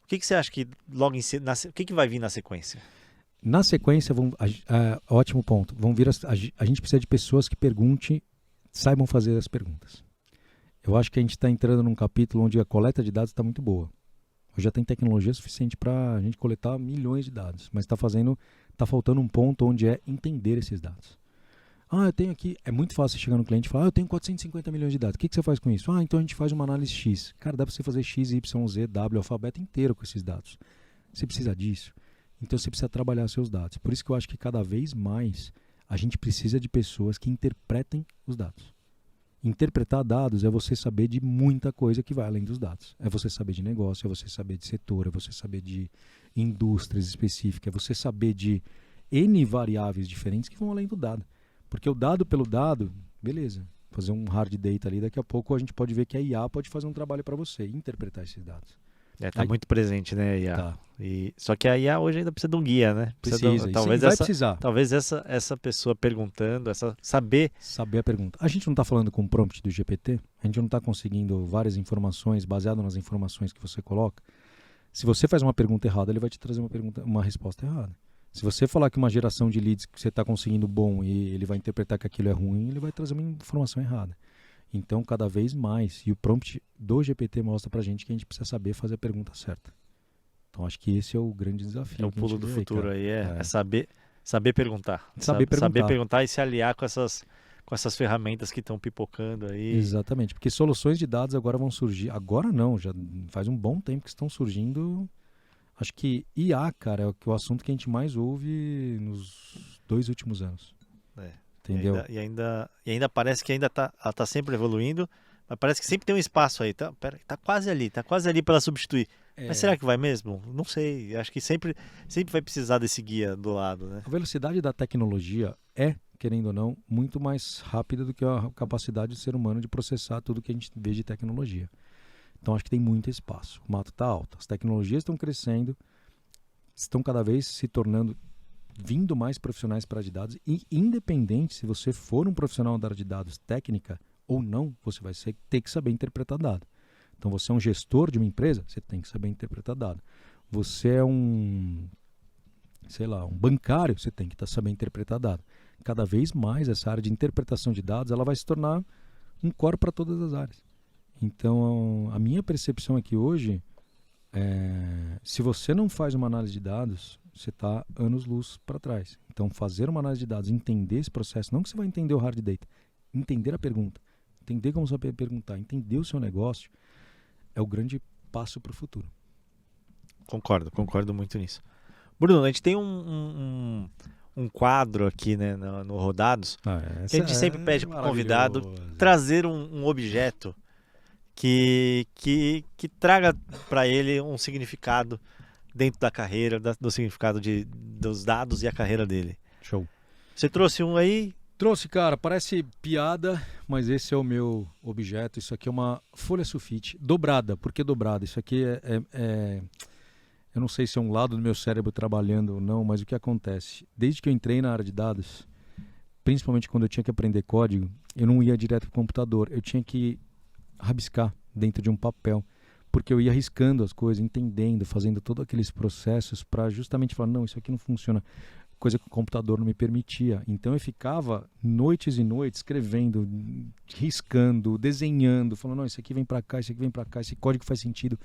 o que você acha que logo em seguida, o que vai vir na sequência? Na sequência, ótimo ponto, a gente precisa de pessoas que saibam fazer as perguntas. Eu acho que a gente está entrando num capítulo onde a coleta de dados está muito boa. Hoje já tem tecnologia suficiente para a gente coletar milhões de dados, mas está faltando um ponto onde é entender esses dados. Eu tenho aqui, é muito fácil chegar no cliente e falar, eu tenho 450 milhões de dados, o que você faz com isso? Então a gente faz uma análise X. Cara, dá para você fazer X, Y, Z, W, alfabeto inteiro com esses dados. Você precisa disso. Então você precisa trabalhar seus dados. Por isso que eu acho que cada vez mais a gente precisa de pessoas que interpretem os dados. Interpretar dados é você saber de muita coisa que vai além dos dados. É você saber de negócio, é você saber de setor, é você saber de indústrias específicas, é você saber de N variáveis diferentes que vão além do dado. Porque o dado pelo dado, beleza, fazer um hard data ali, daqui a pouco a gente pode ver que a IA pode fazer um trabalho para você e interpretar esses dados. Tá muito presente, né, a IA? Tá. Só que a IA hoje ainda precisa de um guia, né? Talvez essa pessoa perguntando, saber a pergunta. A gente não está falando com o prompt do GPT, a gente não está conseguindo várias informações baseado nas informações que você coloca. Se você faz uma pergunta errada, ele vai te trazer uma resposta errada. Se você falar que uma geração de leads que você está conseguindo bom e ele vai interpretar que aquilo é ruim, ele vai trazer uma informação errada. Então, cada vez mais, e o prompt do GPT mostra pra gente que a gente precisa saber fazer a pergunta certa. Então, acho que esse é o grande desafio. É o pulo do futuro aí, é saber Saber perguntar. Saber perguntar. Saber perguntar e se aliar com essas ferramentas que estão pipocando aí. Exatamente, porque soluções de dados agora vão surgir. Agora não, já faz um bom tempo que estão surgindo. Acho que IA, cara, é o assunto que a gente mais ouve nos 2 últimos anos. Entendeu? E ainda parece que ela tá sempre evoluindo, mas parece que sempre tem um espaço aí. Tá quase ali para ela substituir. Mas será que vai mesmo? Não sei. Acho que sempre vai precisar desse guia do lado, né? A velocidade da tecnologia é, querendo ou não, muito mais rápida do que a capacidade do ser humano de processar tudo que a gente vê de tecnologia. Então acho que tem muito espaço. O mato está alto. As tecnologias estão crescendo, estão cada vez se tornando, vindo mais profissionais para a área de dados. E independente se você for um profissional da área de dados técnica ou não, você vai ter que saber interpretar dado. Então você é um gestor de uma empresa, você tem que saber interpretar dado. Você é um bancário, você tem que saber interpretar dado. Cada vez mais essa área de interpretação de dados, ela vai se tornar um core para todas as áreas. Então, a minha percepção aqui hoje se você não faz uma análise de dados, você está anos-luz para trás. Então, fazer uma análise de dados, entender esse processo, não que você vai entender o hard data, entender a pergunta, entender como você vai perguntar, entender o seu negócio, é o grande passo para o futuro. Concordo muito nisso. Bruno, a gente tem um quadro aqui, né, no Rodados, que a gente sempre pede para o convidado trazer um objeto que traga para ele um significado dentro da carreira, do significado dos dados e a carreira dele. Show. Você trouxe um aí? Trouxe, cara. Parece piada, mas esse é o meu objeto. Isso aqui é uma folha sulfite dobrada. Por que dobrada? Isso aqui eu não sei se é um lado do meu cérebro trabalhando ou não, mas o que acontece? Desde que eu entrei na área de dados, principalmente quando eu tinha que aprender código, eu não ia direto para o computador. Eu tinha que rabiscar dentro de um papel, porque eu ia riscando as coisas, entendendo, fazendo todos aqueles processos para justamente falar, não, isso aqui não funciona, coisa que o computador não me permitia. Então eu ficava noites e noites escrevendo, riscando, desenhando, falando, não, isso aqui vem para cá, isso aqui vem para cá, esse código faz sentido,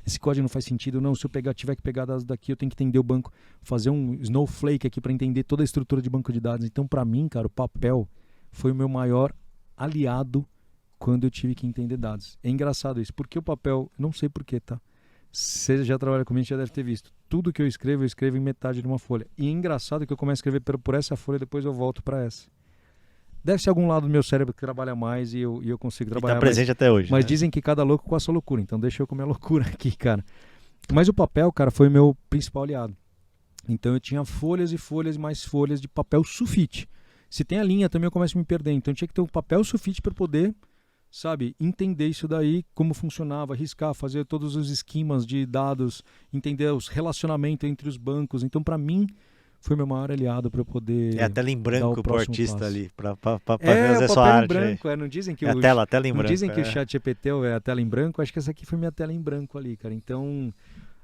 esse código não faz sentido, não, se eu tiver que pegar dados daqui, eu tenho que entender o banco, fazer um snowflake aqui para entender toda a estrutura de banco de dados. Então, para mim, cara, o papel foi o meu maior aliado quando eu tive que entender dados. É engraçado isso, porque o papel, não sei porquê, tá? Você já trabalha comigo, já deve ter visto. Tudo que eu escrevo em metade de uma folha. E é engraçado que eu começo a escrever por essa folha, depois eu volto para essa. Deve ser algum lado do meu cérebro que trabalha mais e eu consigo trabalhar mais. Está presente até hoje. Mas né? Dizem que cada louco com a sua loucura, então deixa eu com a minha loucura aqui, cara. Mas o papel, cara, foi o meu principal aliado. Então eu tinha folhas e folhas e mais folhas de papel sulfite. Se tem a linha também eu começo a me perder. Então eu tinha que ter um papel sulfite para poder, sabe, entender isso daí, como funcionava, riscar, fazer todos os esquemas de dados, entender os relacionamentos entre os bancos. Então, para mim, foi meu maior aliado para eu poder. É a tela em branco pro artista passo. Ali, para fazer a sua arte. É, em branco, não dizem que a tela em branco. Não dizem que o chat GPT é a tela em branco, acho que essa aqui foi minha tela em branco ali, cara. Então,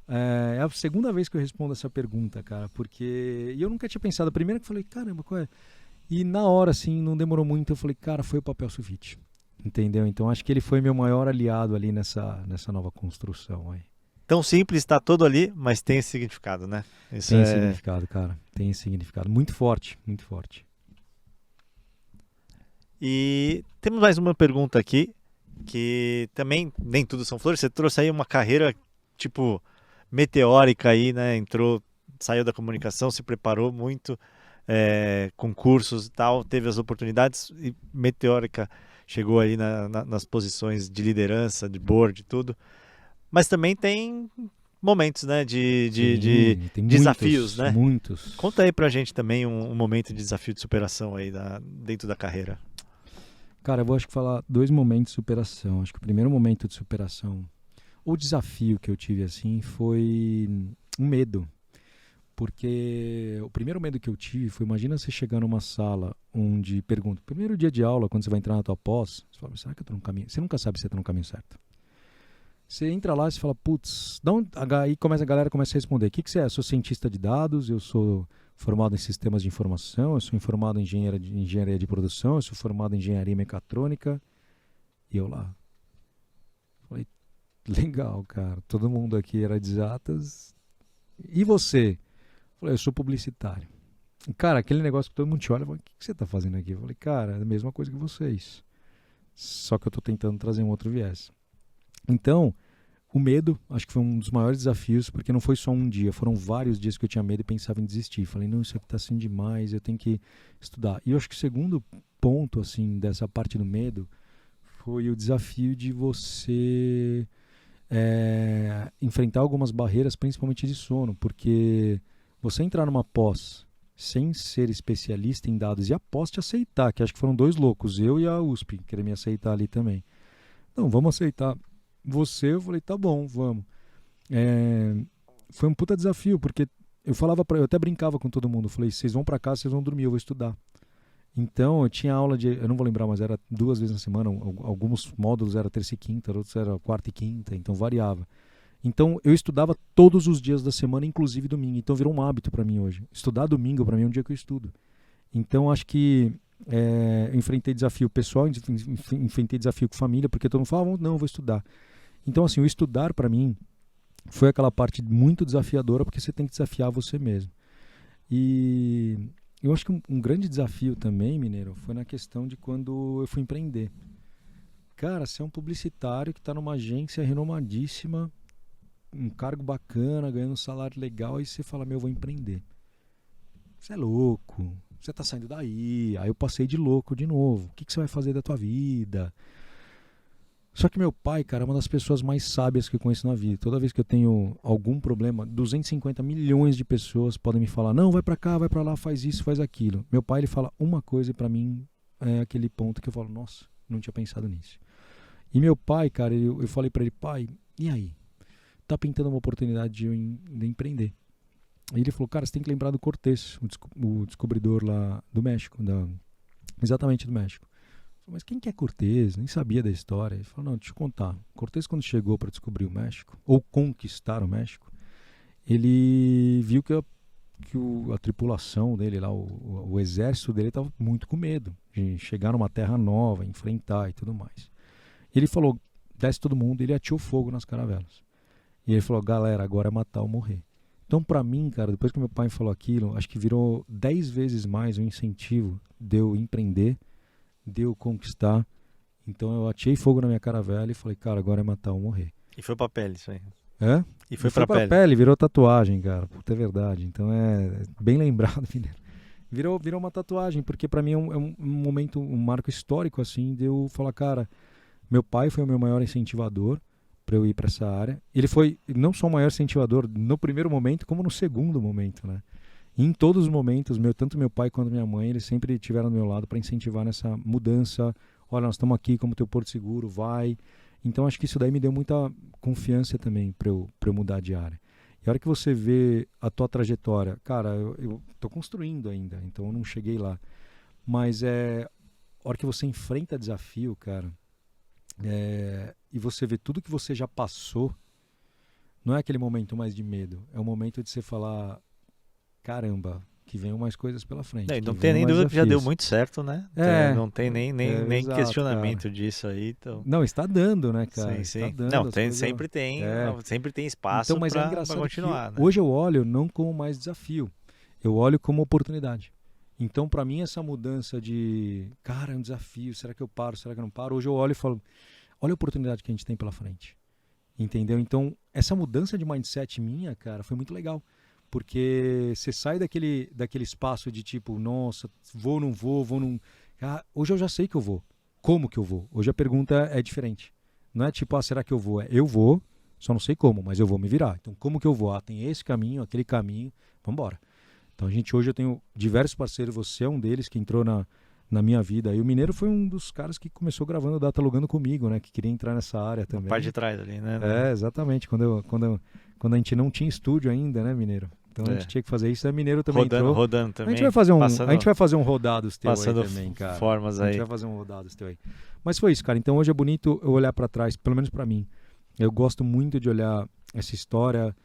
é a segunda vez que eu respondo essa pergunta, cara, porque eu nunca tinha pensado. A primeira que eu falei, caramba, qual é? E na hora, assim, não demorou muito, eu falei, cara, foi o papel sulfite. Entendeu? Então acho que ele foi meu maior aliado ali nessa nova construção aí. Tão simples, está todo ali, mas tem esse significado, né? Isso tem significado, cara. Tem esse significado. Muito forte, muito forte. E temos mais uma pergunta aqui, que também nem tudo são flores. Você trouxe aí uma carreira, tipo, meteórica aí, né? Saiu da comunicação, se preparou muito, concursos e tal, teve as oportunidades e meteórica. Chegou aí nas posições de liderança, de board, de tudo. Mas também tem momentos, né, de desafios, né? Muitos. Conta aí pra gente também um momento de desafio de superação aí dentro da carreira. Cara, eu vou acho que falar 2 momentos de superação. Acho que o primeiro momento de superação, ou desafio que eu tive assim, foi um medo. Porque o primeiro medo que eu tive foi, imagina você chegar numa sala onde pergunta, primeiro dia de aula, quando você vai entrar na tua pós, você fala, será que eu tô no caminho? Você nunca sabe se você tá no caminho certo. Você entra lá e você fala, putz, aí a galera começa a responder, o que você é? Eu sou cientista de dados, eu sou formado em sistemas de informação, eu sou formado em engenharia de produção, eu sou formado em engenharia mecatrônica. E eu lá. Falei, legal, cara, todo mundo aqui era de exatas. E você? Eu sou publicitário. Cara, aquele negócio que todo mundo te olha e fala, o que você tá fazendo aqui? Eu falei, cara, é a mesma coisa que vocês. Só que eu tô tentando trazer um outro viés. Então, o medo, acho que foi um dos maiores desafios, porque não foi só um dia, foram vários dias que eu tinha medo e pensava em desistir. Falei, não, isso aqui tá assim demais, eu tenho que estudar. E eu acho que o segundo ponto, assim, dessa parte do medo foi o desafio de você enfrentar algumas barreiras, principalmente de sono, porque você entrar numa pós sem ser especialista em dados e a pós te aceitar, que acho que foram dois loucos, eu e a USP, querer me aceitar ali também. Não, vamos aceitar você. Eu falei, tá bom, vamos. É, foi um puta desafio, porque eu até brincava com todo mundo, eu falei, vocês vão pra casa, vocês vão dormir, eu vou estudar. Então, eu tinha aula eu não vou lembrar, mas era 2 vezes na semana, alguns módulos era terça e quinta, outros era quarta e quinta, então variava. Então, eu estudava todos os dias da semana, inclusive domingo, então virou um hábito para mim hoje. Estudar domingo, para mim, é um dia que eu estudo. Então, acho que eu enfrentei desafio pessoal, enfrentei desafio com família, porque todo mundo fala, não, eu vou estudar. Então, assim, o estudar para mim foi aquela parte muito desafiadora, porque você tem que desafiar você mesmo. E eu acho que um grande desafio também, Mineiro, foi na questão de quando eu fui empreender. Cara, você é um publicitário que está numa agência renomadíssima, um cargo bacana, ganhando um salário legal, e você fala, meu, eu vou empreender. Você é louco, você tá saindo daí. Aí eu passei de louco de novo. O que você vai fazer da tua vida? Só que meu pai, cara, é uma das pessoas mais sábias que eu conheço na vida. Toda vez que eu tenho algum problema, 250 milhões de pessoas podem me falar, não, vai pra cá, vai pra lá, faz isso, faz aquilo. Meu pai, ele fala uma coisa e pra mim é aquele ponto que eu falo, nossa, não tinha pensado nisso. E meu pai, cara, eu falei pra ele, pai, e aí? Tá pintando uma oportunidade de empreender. Aí ele falou, cara, você tem que lembrar do Cortés, o descobridor lá do México, exatamente do México. Mas quem que é Cortés? Nem sabia da história. Ele falou, não, deixa eu contar. Cortés, quando chegou para descobrir o México, ou conquistar o México, ele viu que a tripulação dele lá, o exército dele estava muito com medo de chegar numa terra nova, enfrentar e tudo mais. Ele falou, desce todo mundo, ele atirou fogo nas caravelas. E ele falou, galera, agora é matar ou morrer. Então, para mim, cara, depois que meu pai falou aquilo, acho que virou 10 vezes mais um incentivo de eu empreender, de eu conquistar. Então, eu atirei fogo na minha caravela e falei, cara, agora é matar ou morrer. E foi pra pele isso aí. É? E foi pra pele, virou tatuagem, cara. Puta, é verdade. Então, é bem lembrado, Mineiro. Virou uma tatuagem, porque para mim é um momento, um marco histórico, assim, de eu falar, cara, meu pai foi o meu maior incentivador para eu ir para essa área. Ele foi não só o maior incentivador no primeiro momento, como no segundo momento, né? E em todos os momentos, tanto meu pai quanto minha mãe, eles sempre estiveram do meu lado para incentivar nessa mudança. Olha, nós estamos aqui como teu porto seguro, vai. Então acho que isso daí me deu muita confiança também para eu mudar de área. E a hora que você vê a tua trajetória, cara, eu tô construindo ainda, então eu não cheguei lá. Mas a hora que você enfrenta desafio, cara, e você vê tudo que você já passou, não é aquele momento mais de medo, é o momento de você falar, caramba, que venham mais coisas pela frente. Não tem nem dúvida que já deu muito certo, né? Não tem nem exato, questionamento cara. disso aí. Então... Não, está dando, né, cara? Sim, sim. Está dando, não, sempre tem espaço então, mas para engraçado continuar. Que né? Hoje eu olho não como mais desafio, eu olho como oportunidade. Então, para mim, essa mudança de, cara, é um desafio, será que eu paro, será que eu não paro? Hoje eu olho e falo, olha a oportunidade que a gente tem pela frente. Entendeu? Então, essa mudança de mindset minha, cara, foi muito legal. Porque você sai daquele espaço de tipo, nossa, vou, não vou, não... Ah, hoje eu já sei que eu vou. Como que eu vou? Hoje a pergunta é diferente. Não é tipo, será que eu vou? Eu vou, só não sei como, mas eu vou me virar. Então, como que eu vou? Tem esse caminho, aquele caminho, vamos embora. Então, hoje eu tenho diversos parceiros, você é um deles que entrou na minha vida. E o Mineiro foi um dos caras que começou gravando Datalogando comigo, né? Que queria entrar nessa área também. Na parte de trás ali, né? Exatamente. Quando a gente não tinha estúdio ainda, né, Mineiro? Então a gente tinha que fazer isso. A Mineiro também entrou. Rodando também. A gente vai fazer um rodados teu aí também, cara. Formas aí. A gente vai fazer um rodados teu aí. Mas foi isso, cara. Então hoje é bonito eu olhar para trás, pelo menos para mim. Eu gosto muito de olhar essa história,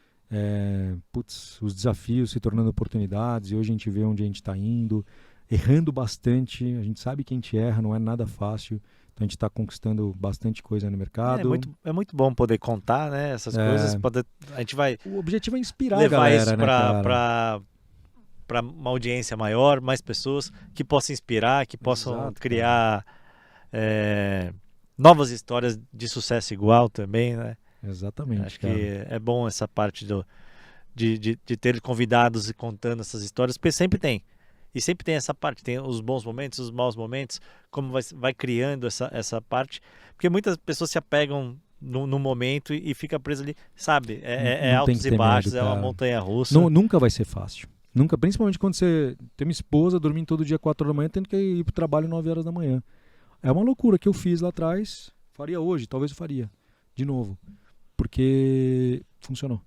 os desafios se tornando oportunidades. E hoje a gente vê onde a gente está indo, errando bastante. A gente sabe que a gente erra, não é nada fácil. Então a gente está conquistando bastante coisa no mercado. É muito bom poder contar, né? Essas coisas. A gente vai. O objetivo é inspirar levar a galera, isso para para uma audiência maior, mais pessoas que possam inspirar, que possam Exato, criar novas histórias de sucesso igual também, né? Exatamente, Acho cara. que é bom essa parte de ter convidados e contando essas histórias, porque sempre tem. E sempre tem essa parte, tem os bons momentos, os maus momentos, como vai criando essa parte. Porque muitas pessoas se apegam no momento e fica preso ali, sabe? É Não tem altos que e ter baixos, medo, é uma cara. montanha russa. Nunca vai ser fácil. Nunca, principalmente quando você tem uma esposa dormindo todo dia 4 horas da manhã, tendo que ir pro trabalho 9 horas da manhã. É uma loucura que eu fiz lá atrás, faria hoje, talvez eu faria de novo, porque funcionou.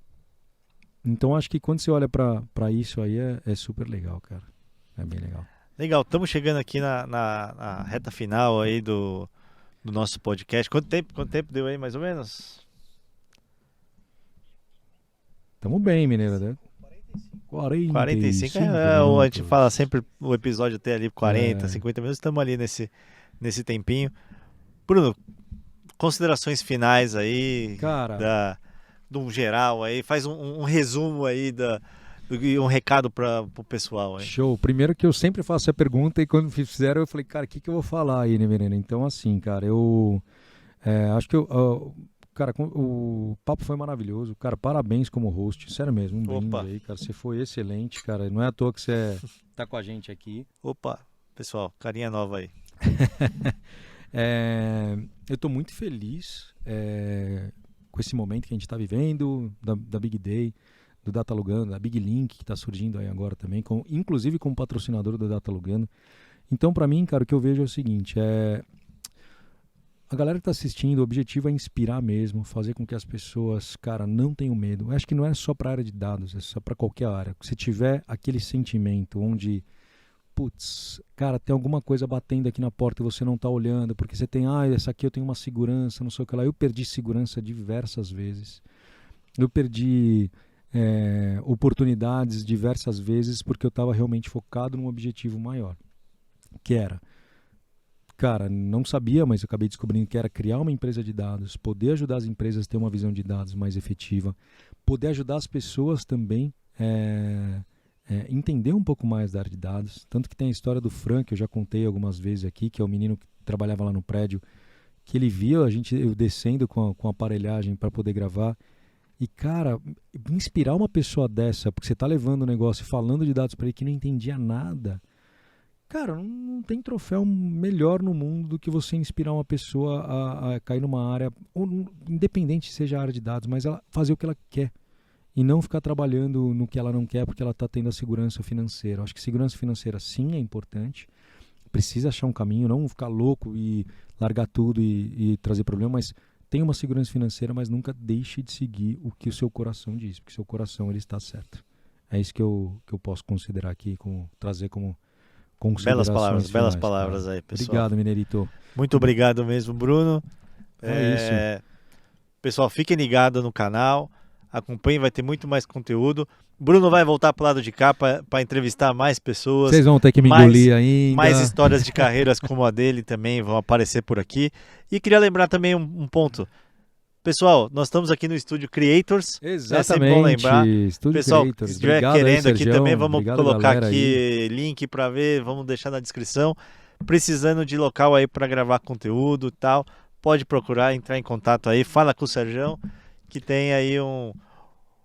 Então acho que quando você olha pra isso aí é super legal, cara. É bem legal. Legal, estamos chegando aqui na reta final aí do nosso podcast. Quanto tempo deu aí, mais ou menos? Tamo bem, Mineiro, né? 45 a gente minutos. fala sempre o episódio até ali 40, É. 50 minutos, estamos ali nesse tempinho. Bruno, considerações finais aí, Cara, de um geral aí, faz um resumo aí e um recado para o pessoal aí. show. Primeiro que eu sempre faço a pergunta e quando fizeram eu falei, cara, o que eu vou falar aí, né, menino? Então, assim, cara, eu acho que cara, o papo foi maravilhoso. Cara, parabéns como host. Sério mesmo, um brinde Opa. aí, cara. Você foi excelente, cara. Não é à toa que você tá com a gente aqui. Opa, pessoal, carinha nova aí. Eu tô muito feliz com esse momento que a gente tá vivendo, da Big Day, do Data Lugano, da Big Link, que tá surgindo aí agora também, inclusive como patrocinador do Data Lugano. Então, pra mim, cara, o que eu vejo é o seguinte, a galera que está assistindo, o objetivo é inspirar mesmo, fazer com que as pessoas, cara, não tenham medo. Eu acho que não é só para a área de dados, é só para qualquer área. Se tiver aquele sentimento onde, putz, cara, tem alguma coisa batendo aqui na porta e você não está olhando, porque você tem, essa aqui eu tenho uma segurança, não sei o que lá. Eu perdi segurança diversas vezes. Eu perdi oportunidades diversas vezes porque eu estava realmente focado num objetivo maior, que era... Cara, não sabia, mas eu acabei descobrindo que era criar uma empresa de dados, poder ajudar as empresas a ter uma visão de dados mais efetiva, poder ajudar as pessoas também entender um pouco mais da área de dados. Tanto que tem a história do Fran, que eu já contei algumas vezes aqui, que é o menino que trabalhava lá no prédio, que ele via eu descendo com a aparelhagem para poder gravar. E, cara, inspirar uma pessoa dessa, porque você está levando o negócio e falando de dados para ele que não entendia nada... Cara, não tem troféu melhor no mundo do que você inspirar uma pessoa a cair numa área, ou, independente seja a área de dados, mas ela fazer o que ela quer e não ficar trabalhando no que ela não quer porque ela está tendo a segurança financeira. Eu acho que segurança financeira sim é importante, precisa achar um caminho, não ficar louco e largar tudo e trazer problema, mas tenha uma segurança financeira, mas nunca deixe de seguir o que o seu coração diz, porque o seu coração ele está certo. É isso que eu posso considerar aqui, trazer como Belas finais, palavras cara. aí, pessoal. Obrigado, Mineirito. Muito obrigado mesmo, Bruno. É isso. Pessoal, fiquem ligados no canal, acompanhem, vai ter muito mais conteúdo. Bruno vai voltar pro lado de cá para entrevistar mais pessoas. Vocês vão ter que me engolir ainda. Mais histórias de carreiras como a dele também vão aparecer por aqui. E queria lembrar também um ponto. Pessoal, nós estamos aqui no Estúdio Creators. Exatamente. É sempre bom lembrar. Estúdio Pessoal, Creators. se estiver Obrigado querendo aí, aqui Sergião. também, vamos Obrigado, colocar aqui aí. link para ver, vamos deixar na descrição. Precisando de local aí para gravar conteúdo e tal, pode procurar, entrar em contato aí, fala com o Sergião, que tem aí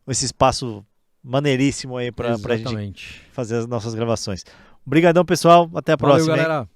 esse espaço maneiríssimo aí para a gente fazer as nossas gravações. Obrigadão, pessoal. Até a próxima. Valeu, galera.